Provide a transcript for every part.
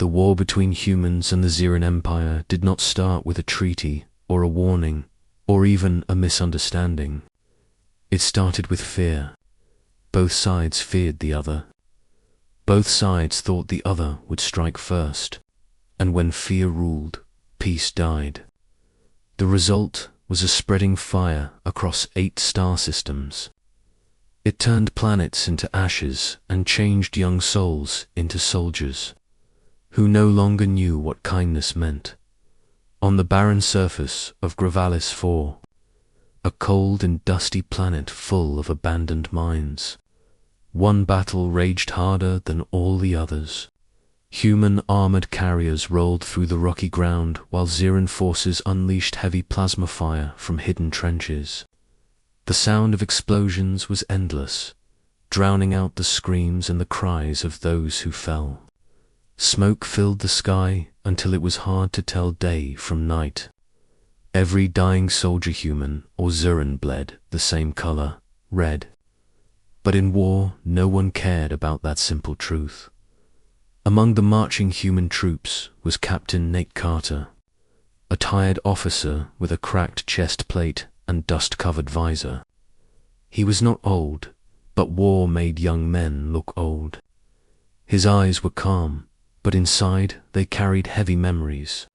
The war between humans and the Zirin Empire did not start with a treaty or a warning or even a misunderstanding. It started with fear. Both sides feared the other. Both sides thought the other would strike first, and when fear ruled, peace died. The result was a spreading fire across 8 star systems. It turned planets into ashes and changed young souls into soldiers, who no longer knew what kindness meant. On the barren surface of Gravalis 4, a cold and dusty planet full of abandoned mines, one battle raged harder than all the others. Human armored carriers rolled through the rocky ground while Zirin forces unleashed heavy plasma fire from hidden trenches. The sound of explosions was endless, drowning out the screams and the cries of those who fell. Smoke filled the sky until it was hard to tell day from night. Every dying soldier human or Zirin bled the same color, red. But in war, no one cared about that simple truth. Among the marching human troops was Captain Nate Carter, a tired officer with a cracked chest plate and dust-covered visor. He was not old, but war made young men look old. His eyes were calm, but inside they carried heavy memories.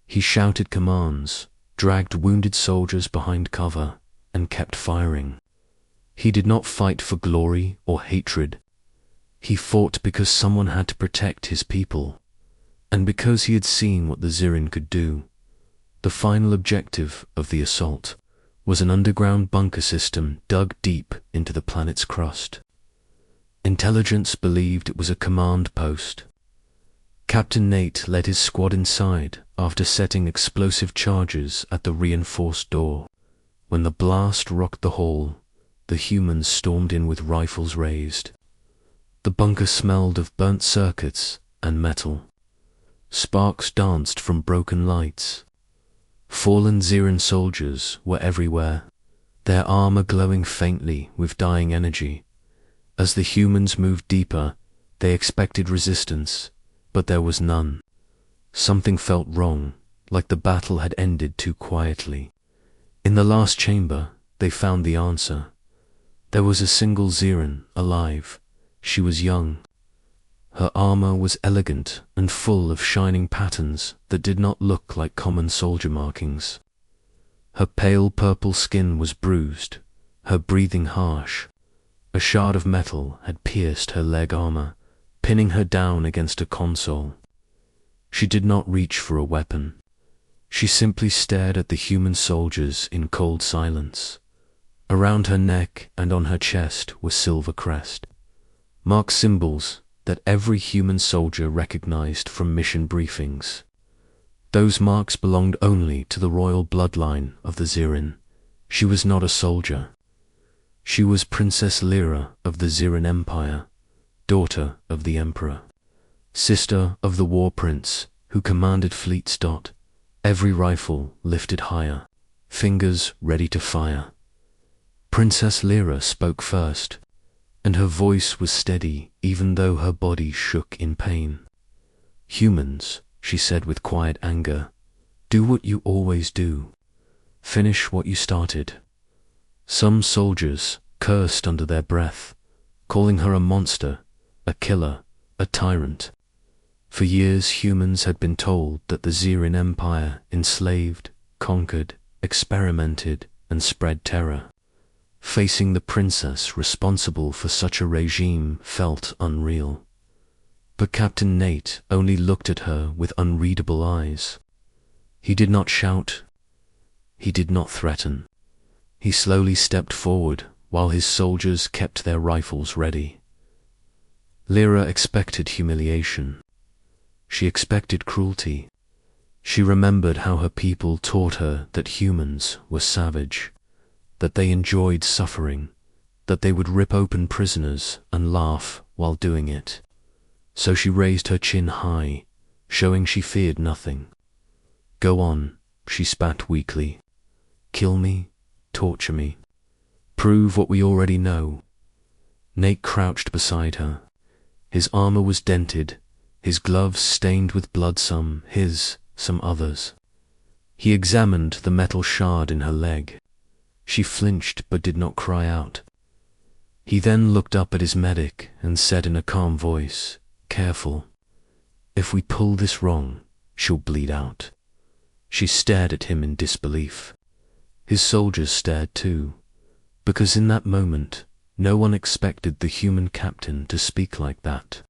He shouted commands, dragged wounded soldiers behind cover, and kept firing. He did not fight for glory or hatred. He fought because someone had to protect his people, and because he had seen what the Zirin could do. The final objective of the assault was an underground bunker system dug deep into the planet's crust. Intelligence believed it was a command post. Captain Nate led his squad inside after setting explosive charges at the reinforced door. When the blast rocked the hall, the humans stormed in with rifles raised. The bunker smelled of burnt circuits and metal. Sparks danced from broken lights. Fallen Zirin soldiers were everywhere, their armor glowing faintly with dying energy. As the humans moved deeper, they expected resistance, but there was none. Something felt wrong, like the battle had ended too quietly. In the last chamber, they found the answer. There was a single Zirin alive. She was young. Her armor was elegant and full of shining patterns that did not look like common soldier markings. Her pale purple skin was bruised, her breathing harsh. A shard of metal had pierced her leg armor, pinning her down against a console. She did not reach for a weapon. She simply stared at the human soldiers in cold silence. Around her neck and on her chest were silver crest, marked symbols that every human soldier recognized from mission briefings. Those marks belonged only to the royal bloodline of the Zirin. She was not a soldier. She was Princess Lyra of the Zirin Empire, daughter of the Emperor, sister of the War Prince who commanded fleets. Every rifle lifted higher, fingers ready to fire. Princess Lyra spoke first, and her voice was steady even though her body shook in pain. "Humans," she said with quiet anger, "do what you always do. Finish what you started." Some soldiers cursed under their breath, calling her a monster, a killer, a tyrant. For years humans had been told that the Zirin Empire enslaved, conquered, experimented, and spread terror. Facing the princess responsible for such a regime felt unreal. But Captain Nate only looked at her with unreadable eyes. He did not shout. He did not threaten. He slowly stepped forward while his soldiers kept their rifles ready. Lyra expected humiliation. She expected cruelty. She remembered how her people taught her that humans were savage, that they enjoyed suffering, that they would rip open prisoners and laugh while doing it. So she raised her chin high, showing she feared nothing. "Go on," she spat weakly. "Kill me, torture me. Prove what we already know." Nate crouched beside her. His armor was dented, his gloves stained with blood, some his, some others. He examined the metal shard in her leg. She flinched but did not cry out. He then looked up at his medic and said in a calm voice, "Careful. If we pull this wrong, she'll bleed out." She stared at him in disbelief. His soldiers stared too, because in that moment, no one expected the human captain to speak like that.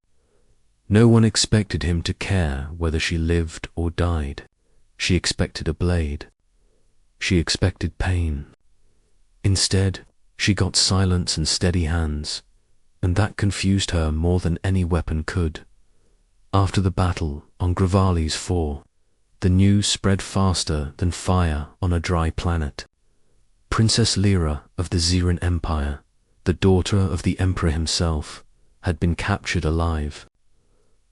No one expected him to care whether she lived or died. She expected a blade. She expected pain. Instead, she got silence and steady hands, and that confused her more than any weapon could. After the battle on Gravali's 4, the news spread faster than fire on a dry planet. Princess Lyra of the Xeran Empire, the daughter of the Emperor himself, had been captured alive.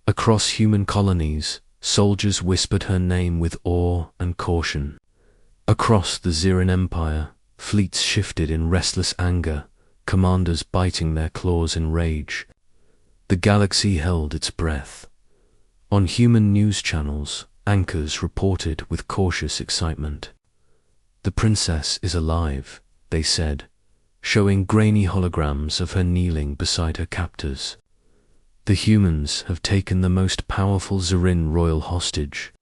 Across human colonies, soldiers whispered her name with awe and caution. Across the Xeran Empire, fleets shifted in restless anger, commanders biting their claws in rage. The galaxy held its breath. On human news channels, anchors reported with cautious excitement. "The princess is alive," they said, showing grainy holograms of her kneeling beside her captors. "The humans have taken the most powerful Xeran royal hostage.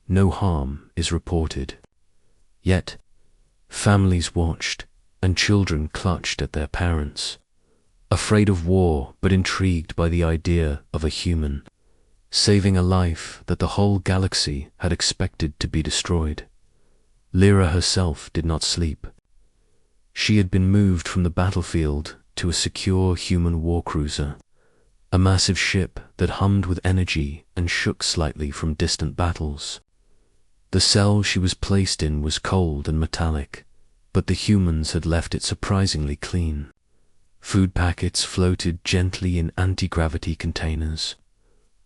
No harm is reported." Yet, families watched, and children clutched at their parents, afraid of war but intrigued by the idea of a human saving a life that the whole galaxy had expected to be destroyed. Lyra herself did not sleep. She had been moved from the battlefield to a secure human warcruiser, a massive ship that hummed with energy and shook slightly from distant battles. The cell she was placed in was cold and metallic, but the humans had left it surprisingly clean. Food packets floated gently in anti-gravity containers.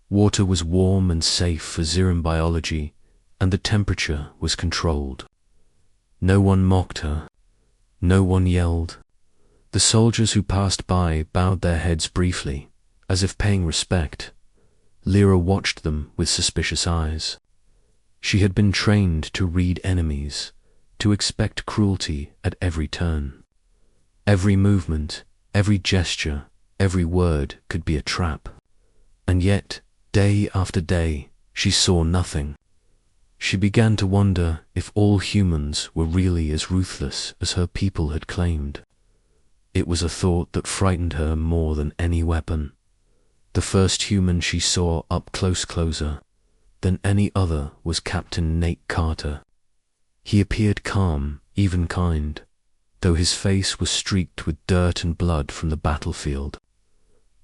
Water was warm and safe for Xeran biology, and the temperature was controlled. No one mocked her. No one yelled. The soldiers who passed by bowed their heads briefly, as if paying respect. Lyra watched them with suspicious eyes. She had been trained to read enemies, to expect cruelty at every turn. Every movement, every gesture, every word could be a trap. And yet, day after day, she saw nothing. She began to wonder if all humans were really as ruthless as her people had claimed. It was a thought that frightened her more than any weapon. The first human she saw up closer than any other was Captain Nate Carter. He appeared calm, even kind, though his face was streaked with dirt and blood from the battlefield.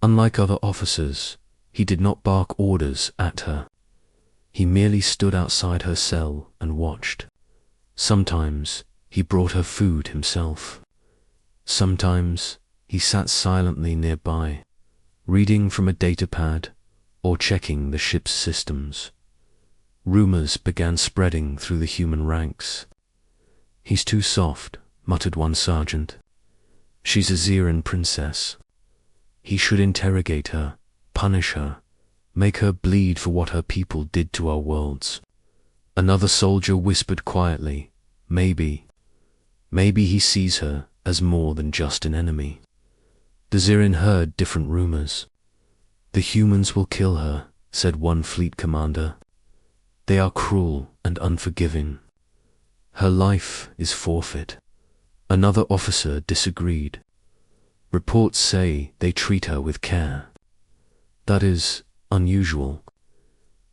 Unlike other officers, he did not bark orders at her. He merely stood outside her cell and watched. Sometimes he brought her food himself. Sometimes he sat silently nearby, reading from a datapad or checking the ship's systems. Rumors began spreading through the human ranks. "He's too soft," muttered one sergeant. "She's a Xeran princess. He should interrogate her, punish her, make her bleed for what her people did to our worlds." Another soldier whispered quietly, maybe he sees her as more than just an enemy." The Xeran heard different rumors. "The humans will kill her," said one fleet commander. "They are cruel and unforgiving. Her life is forfeit." Another officer disagreed. "Reports say they treat her with care. That is unusual.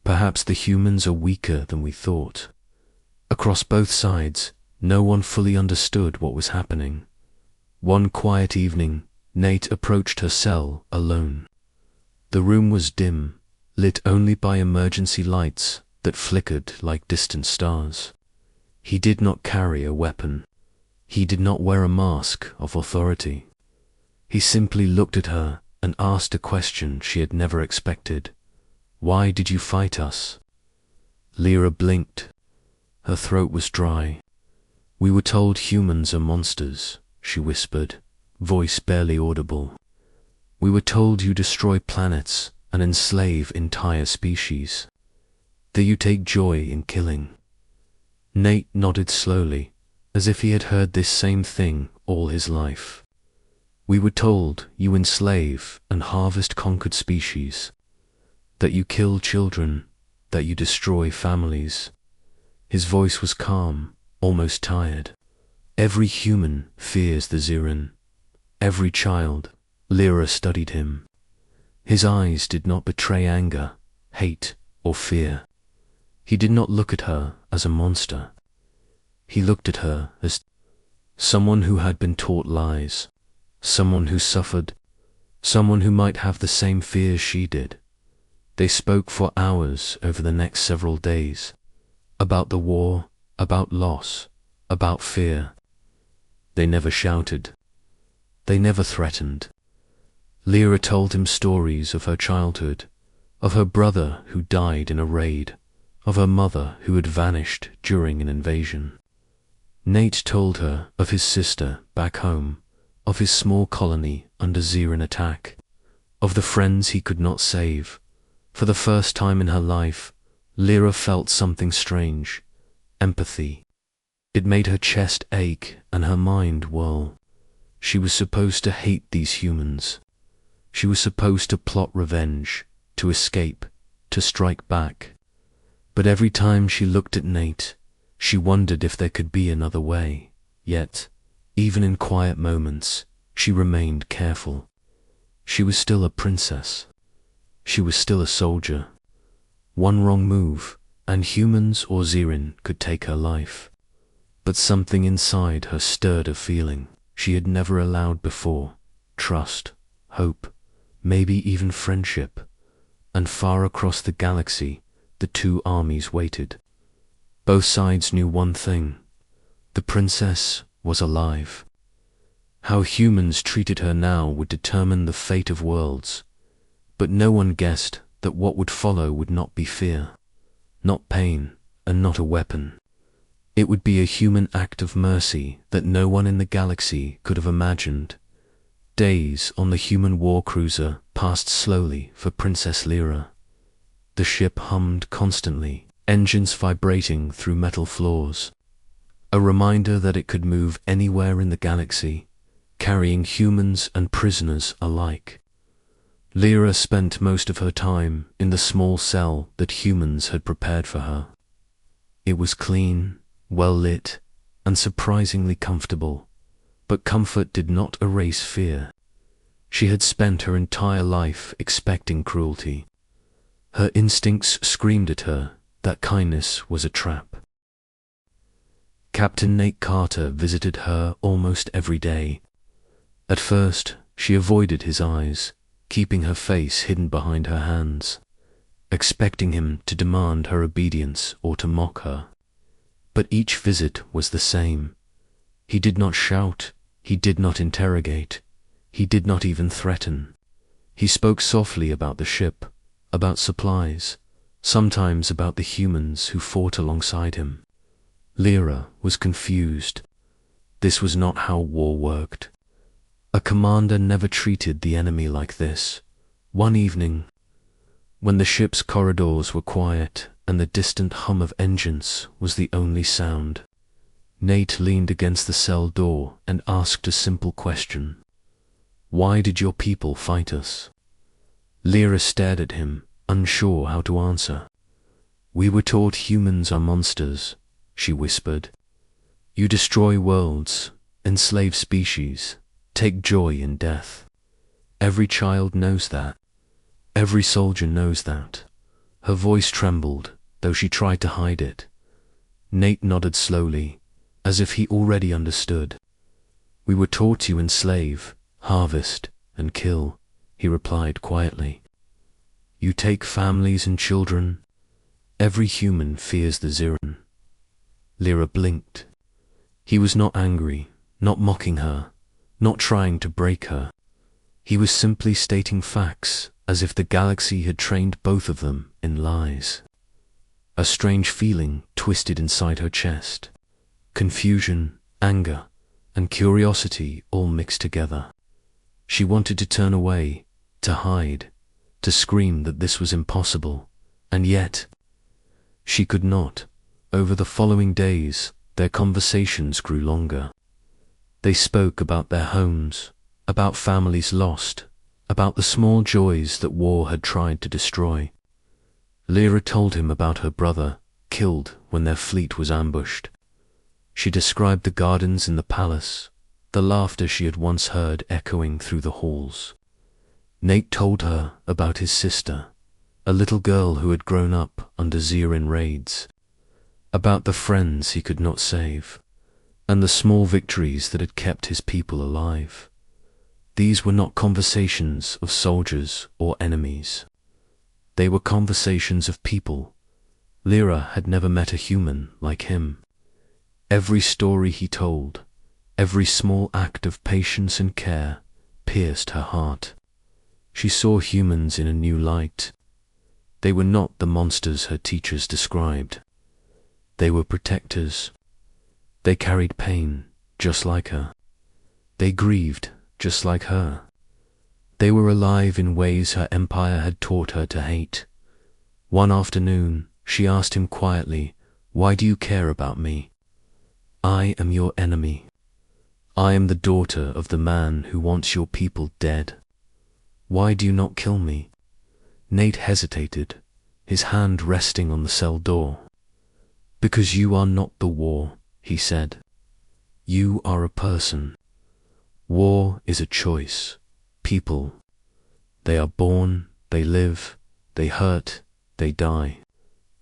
Perhaps the humans are weaker than we thought." Across both sides, no one fully understood what was happening. One quiet evening, Nate approached her cell alone. The room was dim, lit only by emergency lights that flickered like distant stars. He did not carry a weapon. He did not wear a mask of authority. He simply looked at her and asked a question she had never expected. "Why did you fight us?" Lyra blinked. Her throat was dry. "We were told humans are monsters," she whispered, voice barely audible. "We were told you destroy planets and enslave entire species, that you take joy in killing. Nate nodded slowly, as if he had heard this same thing all his life. We were told you enslave and harvest conquered species, that you kill children, that you destroy families. His voice was calm, almost tired. Every human fears the Zirin. Every child. Lyra studied him. His eyes did not betray anger, hate, or fear. He did not look at her as a monster. He looked at her as someone who had been taught lies, someone who suffered, someone who might have the same fears she did. They spoke for hours over the next several days, about the war, about loss, about fear. They never shouted. They never threatened. Lyra told him stories of her childhood, of her brother who died in a raid, of her mother who had vanished during an invasion. Nate told her of his sister back home, of his small colony under Zirin attack, of the friends he could not save. For the first time in her life, Lyra felt something strange, empathy. It made her chest ache and her mind whirl. She was supposed to hate these humans. She was supposed to plot revenge, to escape, to strike back. But every time she looked at Nate, she wondered if there could be another way. Yet, even in quiet moments, she remained careful. She was still a princess. She was still a soldier. One wrong move, and humans or Zirin could take her life. But something inside her stirred a feeling she had never allowed before. Trust, hope, maybe even friendship. And far across the galaxy, the two armies waited. Both sides knew one thing: the princess was alive. How humans treated her now would determine the fate of worlds. But no one guessed that what would follow would not be fear, not pain, and not a weapon. It would be a human act of mercy that no one in the galaxy could have imagined. Days on the human war cruiser passed slowly for Princess Lyra. The ship hummed constantly, engines vibrating through metal floors. A reminder that it could move anywhere in the galaxy, carrying humans and prisoners alike. Lyra spent most of her time in the small cell that humans had prepared for her. It was clean, well lit, and surprisingly comfortable, but comfort did not erase fear. She had spent her entire life expecting cruelty. Her instincts screamed at her that kindness was a trap. Captain Nate Carter visited her almost every day. At first, she avoided his eyes, keeping her face hidden behind her hands, expecting him to demand her obedience or to mock her. But each visit was the same. He did not shout, he did not interrogate, he did not even threaten. He spoke softly about the ship, about supplies, sometimes about the humans who fought alongside him. Lyra was confused. This was not how war worked. A commander never treated the enemy like this. One evening, when the ship's corridors were quiet and the distant hum of engines was the only sound, Nate leaned against the cell door and asked a simple question. Why did your people fight us? Lyra stared at him, unsure how to answer. We were taught humans are monsters, she whispered. You destroy worlds, enslave species, take joy in death. Every child knows that. Every soldier knows that. Her voice trembled, though she tried to hide it. Nate nodded slowly, as if he already understood. We were taught to enslave, harvest, and kill, he replied quietly. You take families and children. Every human fears the Zirin. Lyra blinked. He was not angry, not mocking her, not trying to break her. He was simply stating facts, as if the galaxy had trained both of them in lies. A strange feeling twisted inside her chest. Confusion, anger, and curiosity all mixed together. She wanted to turn away, to hide, to scream that this was impossible, and yet she could not. Over the following days, their conversations grew longer. They spoke about their homes, about families lost, about the small joys that war had tried to destroy. Lyra told him about her brother, killed when their fleet was ambushed. She described the gardens in the palace, the laughter she had once heard echoing through the halls. Nate told her about his sister, a little girl who had grown up under Xeran raids, about the friends he could not save, and the small victories that had kept his people alive. These were not conversations of soldiers or enemies. They were conversations of people. Lyra had never met a human like him. Every story he told, every small act of patience and care, pierced her heart. She saw humans in a new light. They were not the monsters her teachers described. They were protectors. They carried pain, just like her. They grieved, just like her. They were alive in ways her empire had taught her to hate. One afternoon, she asked him quietly, "Why do you care about me? I am your enemy. I am the daughter of the man who wants your people dead. Why do you not kill me?" Nate hesitated, his hand resting on the cell door. "Because you are not the war," he said. "You are a person. War is a choice. People. They are born, they live, they hurt, they die.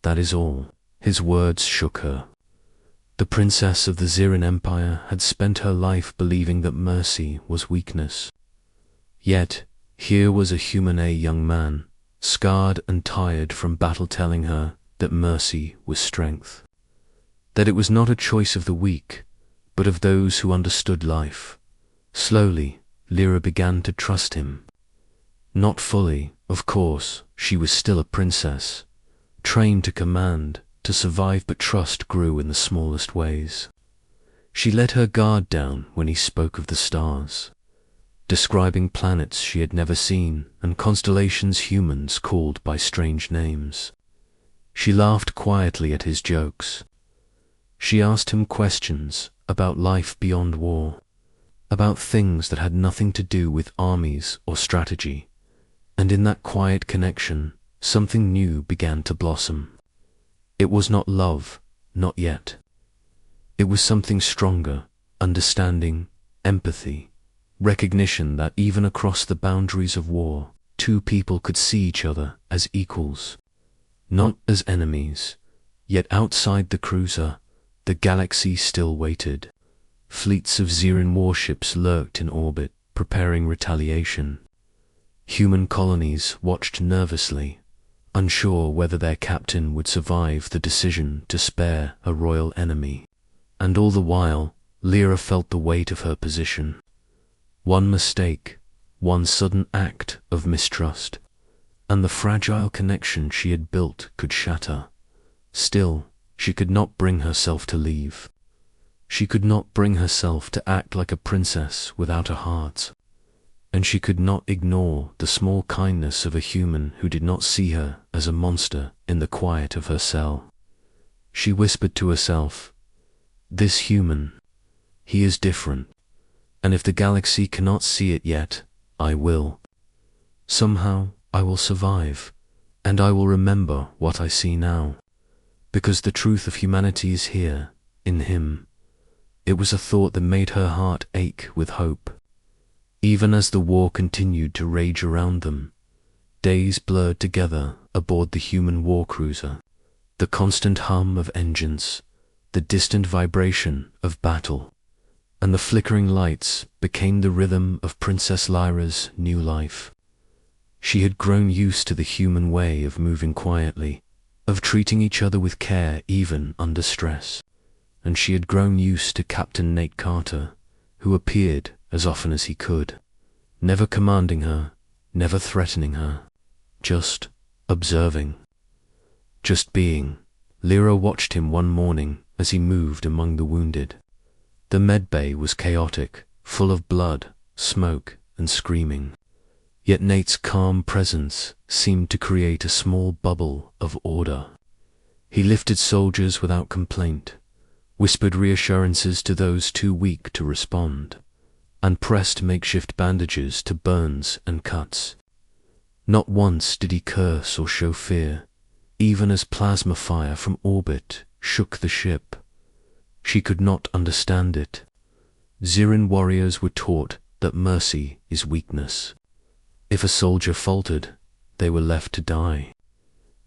That is all." His words shook her. The princess of the Xeran Empire had spent her life believing that mercy was weakness. Yet, here was a human young man, scarred and tired from battle, telling her that mercy was strength. That it was not a choice of the weak, but of those who understood life. Slowly, Lyra began to trust him. Not fully, of course, she was still a princess, trained to command, to survive, but trust grew in the smallest ways. She let her guard down when he spoke of the stars, describing planets she had never seen and constellations humans called by strange names. She laughed quietly at his jokes. She asked him questions about life beyond war, about things that had nothing to do with armies or strategy, and in that quiet connection, something new began to blossom. It was not love, not yet. It was something stronger, understanding, empathy, recognition that even across the boundaries of war, two people could see each other as equals, not as enemies. Yet outside the cruiser, the galaxy still waited. Fleets of Xeran warships lurked in orbit, preparing retaliation. Human colonies watched nervously, unsure whether their captain would survive the decision to spare a royal enemy. And all the while, Lyra felt the weight of her position. One mistake, one sudden act of mistrust, and the fragile connection she had built could shatter. Still, she could not bring herself to leave. She could not bring herself to act like a princess without a heart. And she could not ignore the small kindness of a human who did not see her as a monster in the quiet of her cell. She whispered to herself, "This human, he is different, and if the galaxy cannot see it yet, I will. Somehow I will survive, and I will remember what I see now, because the truth of humanity is here, in him." It was a thought that made her heart ache with hope. Even as the war continued to rage around them, days blurred together aboard the human war cruiser, the constant hum of engines, the distant vibration of battle, and the flickering lights became the rhythm of Princess Lyra's new life. She had grown used to the human way of moving quietly, of treating each other with care even under stress, and she had grown used to Captain Nate Carter, who appeared as often as he could, never commanding her, never threatening her, just observing, just being. Lyra watched him one morning as he moved among the wounded. The medbay was chaotic, full of blood, smoke, and screaming. Yet Nate's calm presence seemed to create a small bubble of order. He lifted soldiers without complaint, whispered reassurances to those too weak to respond, and pressed makeshift bandages to burns and cuts. Not once did he curse or show fear, even as plasma fire from orbit shook the ship. She could not understand it. Zirin warriors were taught that mercy is weakness. If a soldier faltered, they were left to die.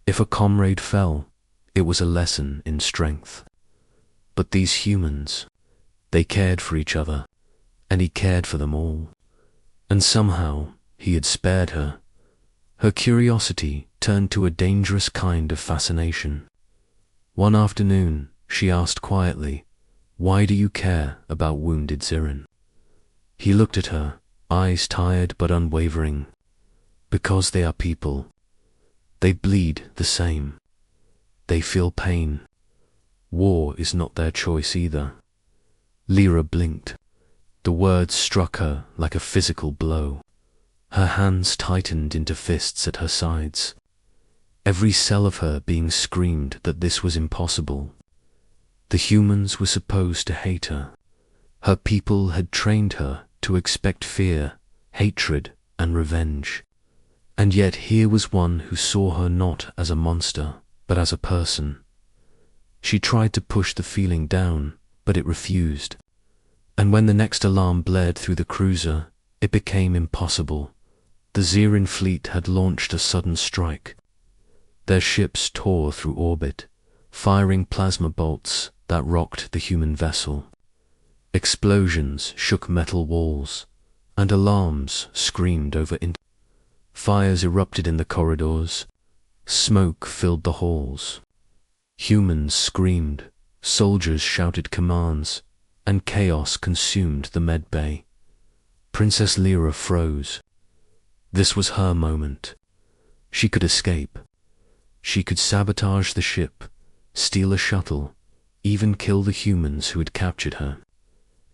If a comrade fell, it was a lesson in strength. But these humans, they cared for each other, and he cared for them all. And somehow he had spared her. Her curiosity turned to a dangerous kind of fascination. One afternoon, she asked quietly, "Why do you care about wounded Zirin?" He looked at her, eyes tired but unwavering. "Because they are people. They bleed the same. They feel pain. War is not their choice either." Lyra blinked. The words struck her like a physical blow. Her hands tightened into fists at her sides. Every cell of her being screamed that this was impossible. The humans were supposed to hate her. Her people had trained her to expect fear, hatred, and revenge. And yet here was one who saw her not as a monster, but as a person. She tried to push the feeling down, but it refused. And when the next alarm blared through the cruiser, it became impossible. The Zirin fleet had launched a sudden strike. Their ships tore through orbit, firing plasma bolts that rocked the human vessel. Explosions shook metal walls, and alarms screamed over fires erupted in the corridors. Smoke filled the halls. Humans screamed, soldiers shouted commands, and chaos consumed the med bay. Princess Lyra froze. This was her moment. She could escape. She could sabotage the ship, steal a shuttle, even kill the humans who had captured her.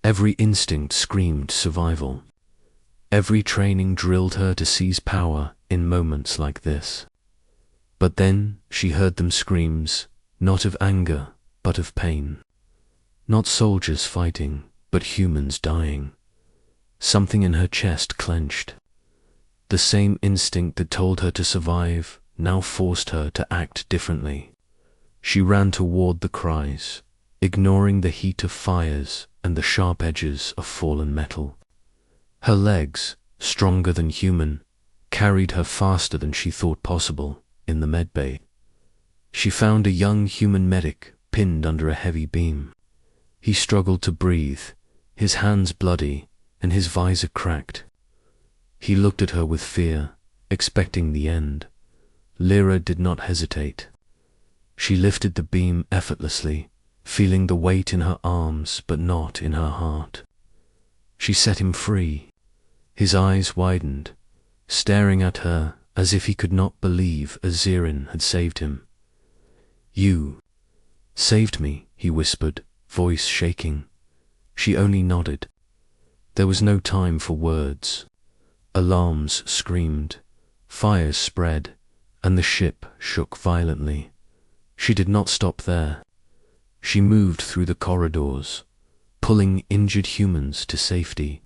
Every instinct screamed survival. Every training drilled her to seize power in moments like this. But then she heard them screams, not of anger, but of pain. Not soldiers fighting, but humans dying. Something in her chest clenched. The same instinct that told her to survive now forced her to act differently. She ran toward the cries, ignoring the heat of fires and the sharp edges of fallen metal. Her legs, stronger than human, carried her faster than she thought possible in the medbay. She found a young human medic pinned under a heavy beam. He struggled to breathe, his hands bloody and his visor cracked. He looked at her with fear, expecting the end. Lyra did not hesitate. She lifted the beam effortlessly, feeling the weight in her arms but not in her heart. She set him free. His eyes widened, staring at her as if he could not believe a Zirin had saved him. "You saved me," he whispered, voice shaking. She only nodded. There was no time for words. Alarms screamed, fires spread, and the ship shook violently. She did not stop there. She moved through the corridors, pulling injured humans to safety,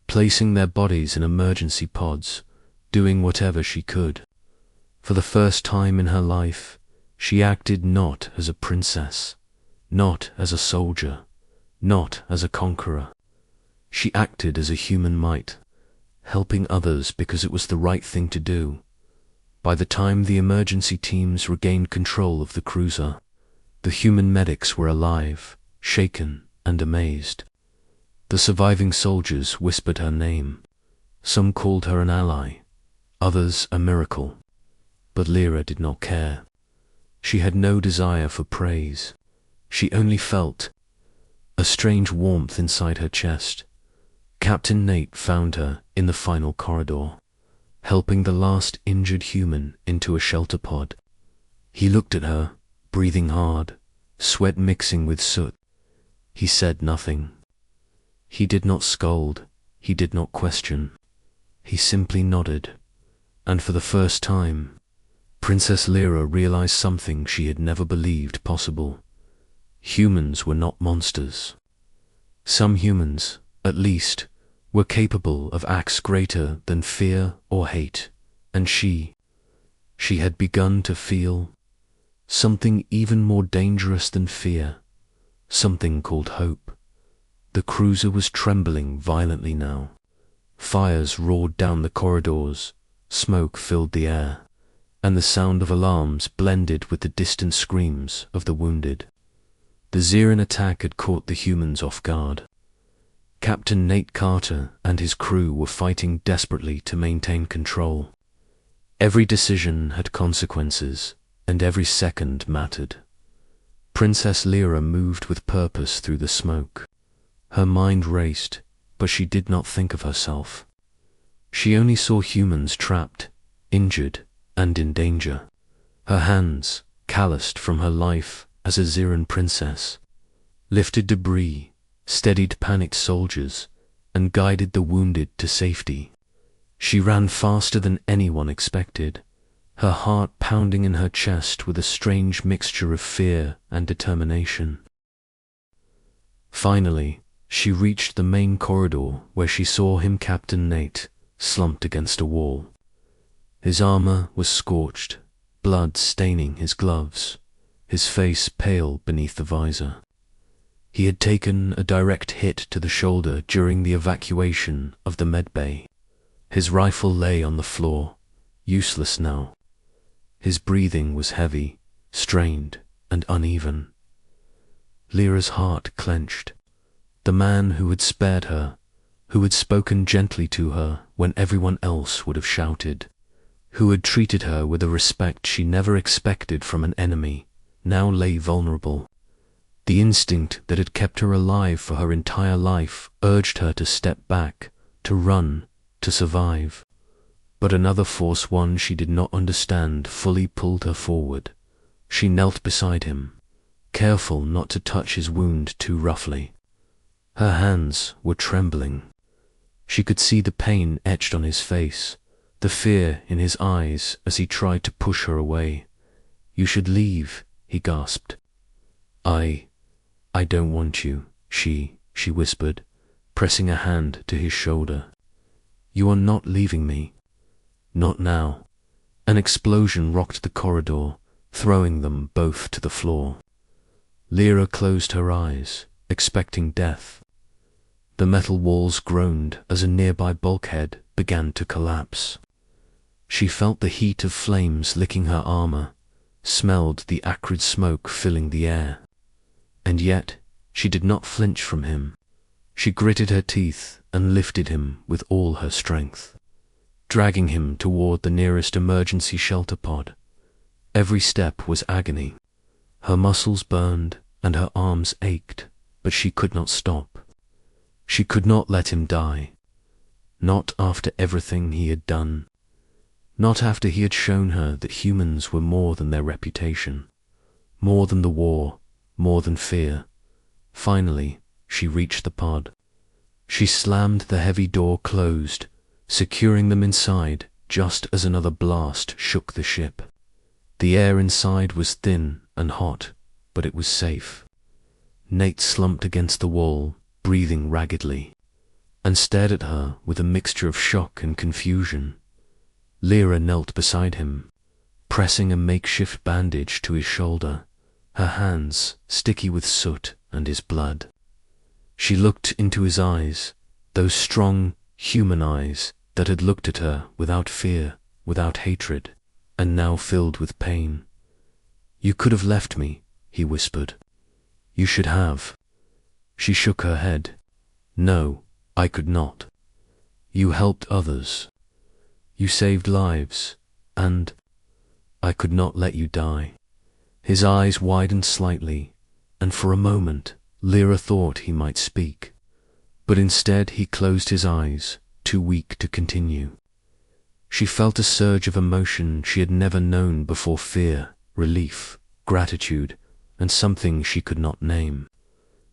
placing their bodies in emergency pods, doing whatever she could. For the first time in her life, she acted not as a princess, not as a soldier, not as a conqueror. She acted as a human might, helping others because it was the right thing to do. By the time the emergency teams regained control of the cruiser, the human medics were alive, shaken and amazed. The surviving soldiers whispered her name. Some called her an ally, others a miracle. But Lyra did not care. She had no desire for praise. She only felt a strange warmth inside her chest. Captain Nate found her in the final corridor, helping the last injured human into a shelter pod. He looked at her, breathing hard, sweat mixing with soot. He said nothing. He did not scold. He did not question. He simply nodded, And for the first time, Princess Lyra realized something she had never believed possible. Humans were not monsters. Some humans, at least, were capable of acts greater than fear or hate, and she had begun to feel something even more dangerous than fear, something called hope. The cruiser was trembling violently now. Fires roared down the corridors, smoke filled the air, and the sound of alarms blended with the distant screams of the wounded. The Xeran attack had caught the humans off guard. Captain Nate Carter and his crew were fighting desperately to maintain control. Every decision had consequences, and every second mattered. Princess Lyra moved with purpose through the smoke. Her mind raced, but she did not think of herself. She only saw humans trapped, injured, and in danger. Her hands, calloused from her life as a Xeran princess, lifted debris, steadied panicked soldiers, and guided the wounded to safety. She ran faster than anyone expected, her heart pounding in her chest with a strange mixture of fear and determination. Finally, she reached the main corridor where she saw him, Captain Nate, slumped against a wall. His armor was scorched, blood staining his gloves, his face pale beneath the visor. He had taken a direct hit to the shoulder during the evacuation of the medbay. His rifle lay on the floor, useless now. His breathing was heavy, strained, and uneven. Lyra's heart clenched. The man who had spared her, who had spoken gently to her when everyone else would have shouted, who had treated her with a respect she never expected from an enemy, now lay vulnerable. The instinct that had kept her alive for her entire life urged her to step back, to run, to survive. But another force, one she did not understand, fully pulled her forward. She knelt beside him, careful not to touch his wound too roughly. Her hands were trembling. She could see the pain etched on his face, the fear in his eyes as he tried to push her away. "You should leave," he gasped. I don't want you," she whispered, pressing a hand to his shoulder. "You are not leaving me." "Not now." An explosion rocked the corridor, throwing them both to the floor. Lyra closed her eyes, expecting death. The metal walls groaned as a nearby bulkhead began to collapse. She felt the heat of flames licking her armor, smelled the acrid smoke filling the air. And yet, she did not flinch from him. She gritted her teeth and lifted him with all her strength, dragging him toward the nearest emergency shelter pod. Every step was agony. Her muscles burned and her arms ached, but she could not stop. She could not let him die. Not after everything he had done. Not after he had shown her that humans were more than their reputation, more than the war, more than fear. Finally, she reached the pod. She slammed the heavy door closed, securing them inside just as another blast shook the ship. The air inside was thin and hot, but it was safe. Nate slumped against the wall, breathing raggedly, and stared at her with a mixture of shock and confusion. Lyra knelt beside him, pressing a makeshift bandage to his shoulder, her hands sticky with soot and his blood. She looked into his eyes, those strong, human eyes that had looked at her without fear, without hatred, and now filled with pain. "You could have left me," he whispered. "You should have." She shook her head. "No, I could not. You helped others. You saved lives, and I could not let you die." His eyes widened slightly, and for a moment Lyra thought he might speak, but instead he closed his eyes, too weak to continue. She felt a surge of emotion she had never known before: fear, relief, gratitude, and something she could not name.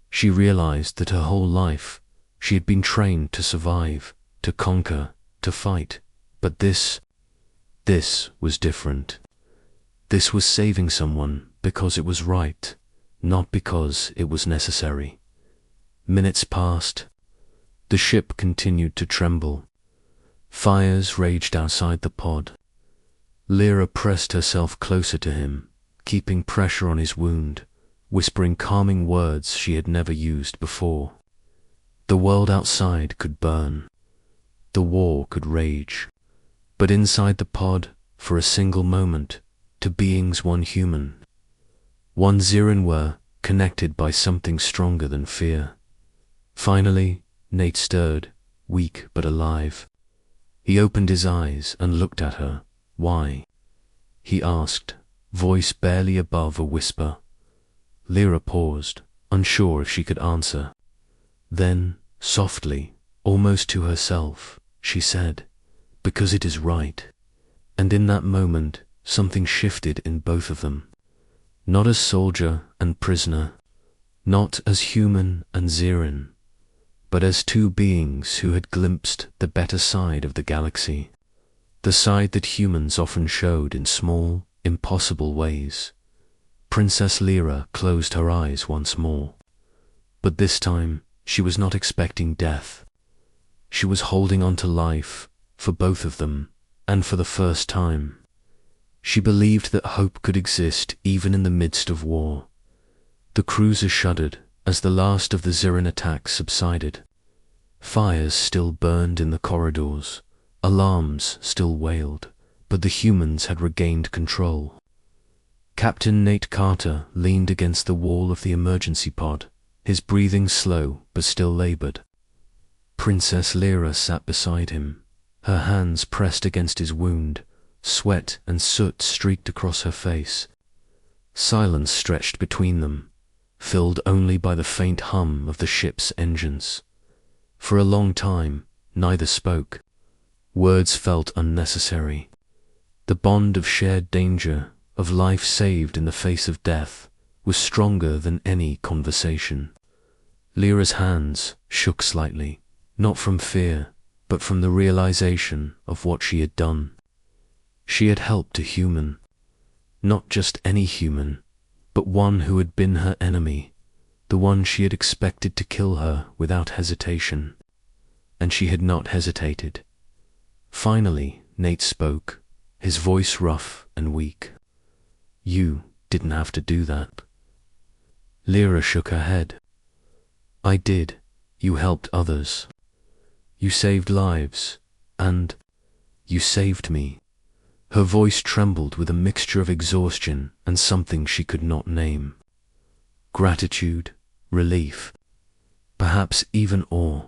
She realized that her whole life she had been trained to survive, to conquer, to fight, but this This was different. This was saving someone because it was right, not because it was necessary. Minutes passed. The ship continued to tremble. Fires raged outside the pod. Lyra pressed herself closer to him, keeping pressure on his wound, whispering calming words she had never used before. The world outside could burn. The war could rage. But inside the pod, for a single moment, two beings, one human. One Zirin were connected by something stronger than fear. Finally, Nate stirred, weak but alive. He opened his eyes and looked at her. "Why?" he asked, voice barely above a whisper. Lyra paused, unsure if she could answer. Then, softly, almost to herself, she said, "Because it is right." And in that moment, something shifted in both of them. Not as soldier and prisoner, not as human and Zirin, but as two beings who had glimpsed the better side of the galaxy, the side that humans often showed in small, impossible ways. Princess Lyra closed her eyes once more. But this time, she was not expecting death. She was holding on to life, for both of them, and for the first time. She believed that hope could exist even in the midst of war. The cruiser shuddered as the last of the Zirin attacks subsided. Fires still burned in the corridors, alarms still wailed, but the humans had regained control. Captain Nate Carter leaned against the wall of the emergency pod, his breathing slow but still labored. Princess Lyra sat beside him, her hands pressed against his wound. Sweat and soot streaked across her face. Silence stretched between them, filled only by the faint hum of the ship's engines. For a long time, neither spoke. Words felt unnecessary. The bond of shared danger, of life saved in the face of death, was stronger than any conversation. Lyra's hands shook slightly, not from fear, but from the realization of what she had done. She had helped a human, not just any human, but one who had been her enemy, the one she had expected to kill her without hesitation. And she had not hesitated. Finally, Nate spoke, his voice rough and weak. "You didn't have to do that." Lyra shook her head. "I did. You helped others. You saved lives, and you saved me." Her voice trembled with a mixture of exhaustion and something she could not name. Gratitude, relief, perhaps even awe.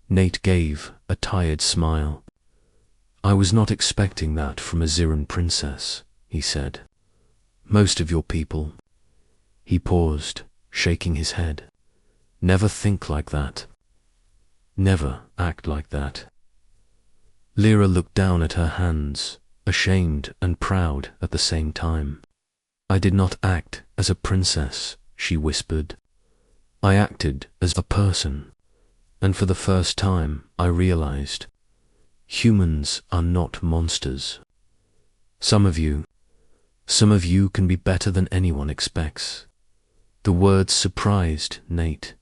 Nate gave a tired smile. "I was not expecting that from a Zirin princess," he said. "Most of your people." He paused, shaking his head. "Never think like that. Never act like that." Lyra looked down at her hands, ashamed and proud at the same time. "I did not act as a princess," she whispered. "I acted as a person, and for the first time I realized, humans are not monsters. Some of you can be better than anyone expects." The words surprised Nate.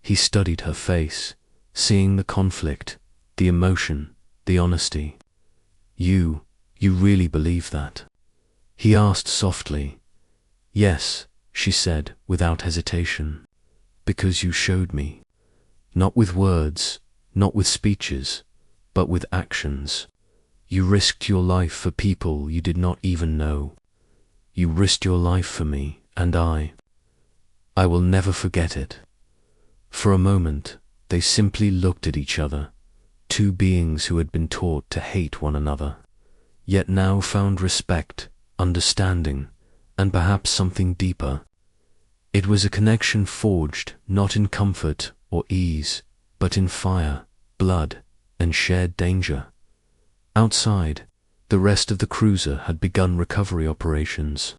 He studied her face, seeing the conflict, the emotion, the honesty. You really believe that?" he asked softly. "Yes," she said without hesitation, "because you showed me. Not with words, not with speeches, but with actions. You risked your life for people you did not even know. You risked your life for me, and I will never forget it." For a moment, they simply looked at each other, two beings who had been taught to hate one another, yet now found respect, understanding, and perhaps something deeper. It was a connection forged not in comfort or ease, but in fire, blood, and shared danger. Outside, the rest of the cruiser had begun recovery operations.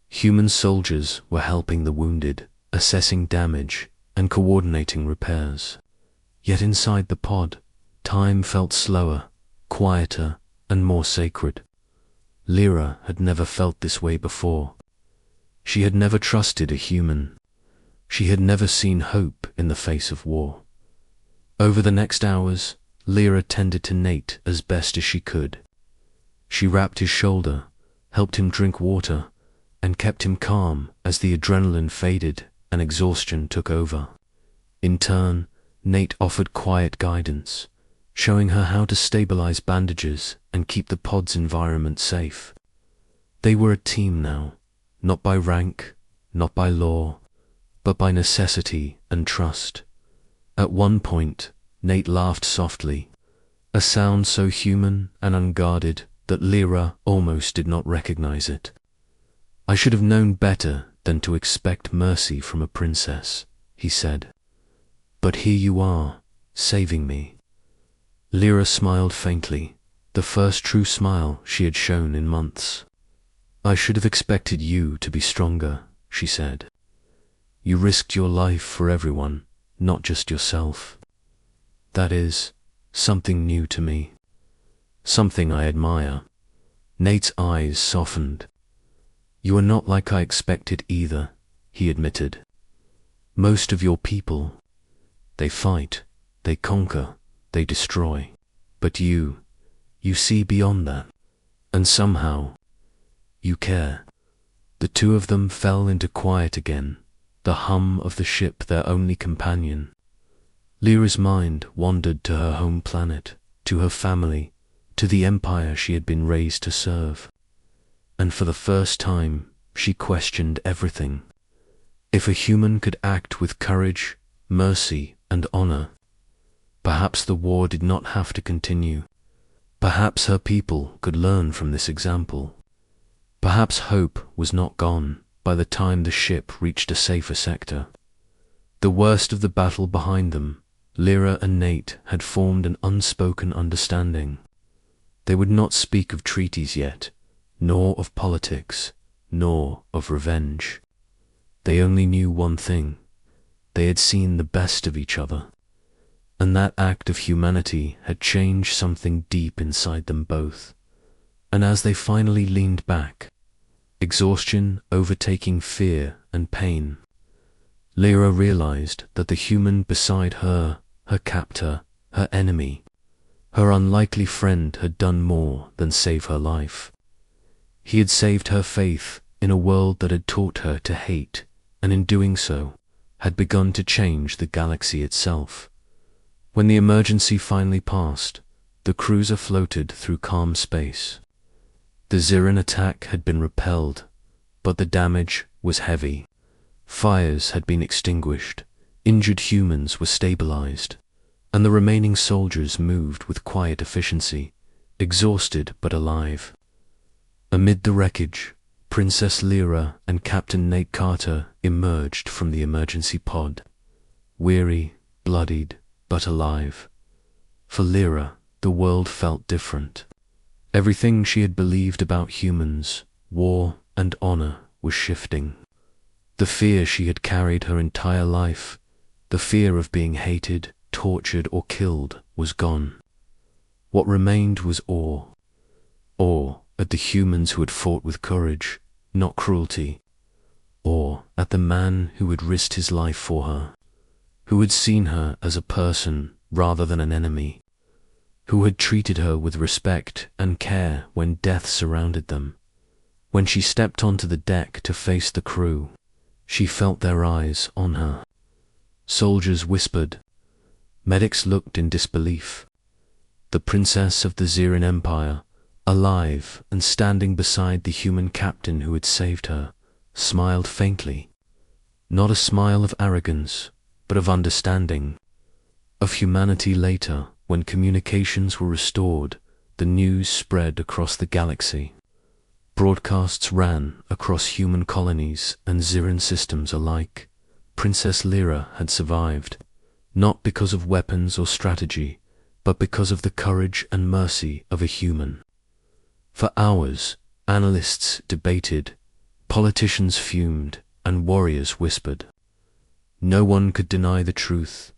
Human soldiers were helping the wounded, assessing damage, and coordinating repairs. Yet inside the pod, time felt slower, quieter, and more sacred. Lyra had never felt this way before. She had never trusted a human. She had never seen hope in the face of war. Over the next hours, Lyra tended to Nate as best as she could. She wrapped his shoulder, helped him drink water, and kept him calm as the adrenaline faded and exhaustion took over. In turn, Nate offered quiet guidance, showing her how to stabilize bandages and keep the pod's environment safe. They were a team now, not by rank, not by law, but by necessity and trust. At one point, Nate laughed softly, a sound so human and unguarded that Lyra almost did not recognize it. "I should have known better than to expect mercy from a princess," he said. "But here you are, saving me." Lyra smiled faintly, the first true smile she had shown in months. "I should have expected you to be stronger," she said. "You risked your life for everyone, not just yourself. That is something new to me. Something I admire." Nate's eyes softened. "You are not like I expected either," he admitted. "Most of your people, they fight, they conquer, they destroy. But you see beyond that. And somehow, you care." The two of them fell into quiet again, the hum of the ship their only companion. Lyra's mind wandered to her home planet, to her family, to the empire she had been raised to serve. And for the first time, she questioned everything. If a human could act with courage, mercy, and honor, perhaps the war did not have to continue. Perhaps her people could learn from this example. Perhaps hope was not gone by the time the ship reached a safer sector. The worst of the battle behind them, Lyra and Nate had formed an unspoken understanding. They would not speak of treaties yet, nor of politics, nor of revenge. They only knew one thing: they had seen the best of each other. And that act of humanity had changed something deep inside them both. And as they finally leaned back, exhaustion overtaking fear and pain, Lyra realized that the human beside her, her captor, her enemy, her unlikely friend had done more than save her life. He had saved her faith in a world that had taught her to hate, and in doing so, had begun to change the galaxy itself. When the emergency finally passed, the cruiser floated through calm space. The Ziran attack had been repelled, but the damage was heavy. Fires had been extinguished, injured humans were stabilized, and the remaining soldiers moved with quiet efficiency, exhausted but alive. Amid the wreckage, Princess Lyra and Captain Nate Carter emerged from the emergency pod, weary, bloodied, but alive. For Lyra, the world felt different. Everything she had believed about humans, war, and honor was shifting. The fear she had carried her entire life, the fear of being hated, tortured, or killed, was gone. What remained was awe. Awe at the humans who had fought with courage, not cruelty. Awe at the man who had risked his life for her, who had seen her as a person rather than an enemy, who had treated her with respect and care when death surrounded them. When she stepped onto the deck to face the crew, she felt their eyes on her. Soldiers whispered. Medics looked in disbelief. The princess of the Ziran Empire, alive and standing beside the human captain who had saved her, smiled faintly. Not a smile of arrogance, but of understanding, of humanity. Later, when communications were restored, the news spread across the galaxy. Broadcasts ran across human colonies and Ziran systems alike. Princess Lyra had survived, not because of weapons or strategy, but because of the courage and mercy of a human. For hours, analysts debated, politicians fumed, and warriors whispered. No one could deny the truth.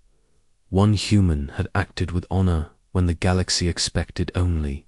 One human had acted with honor when the galaxy expected only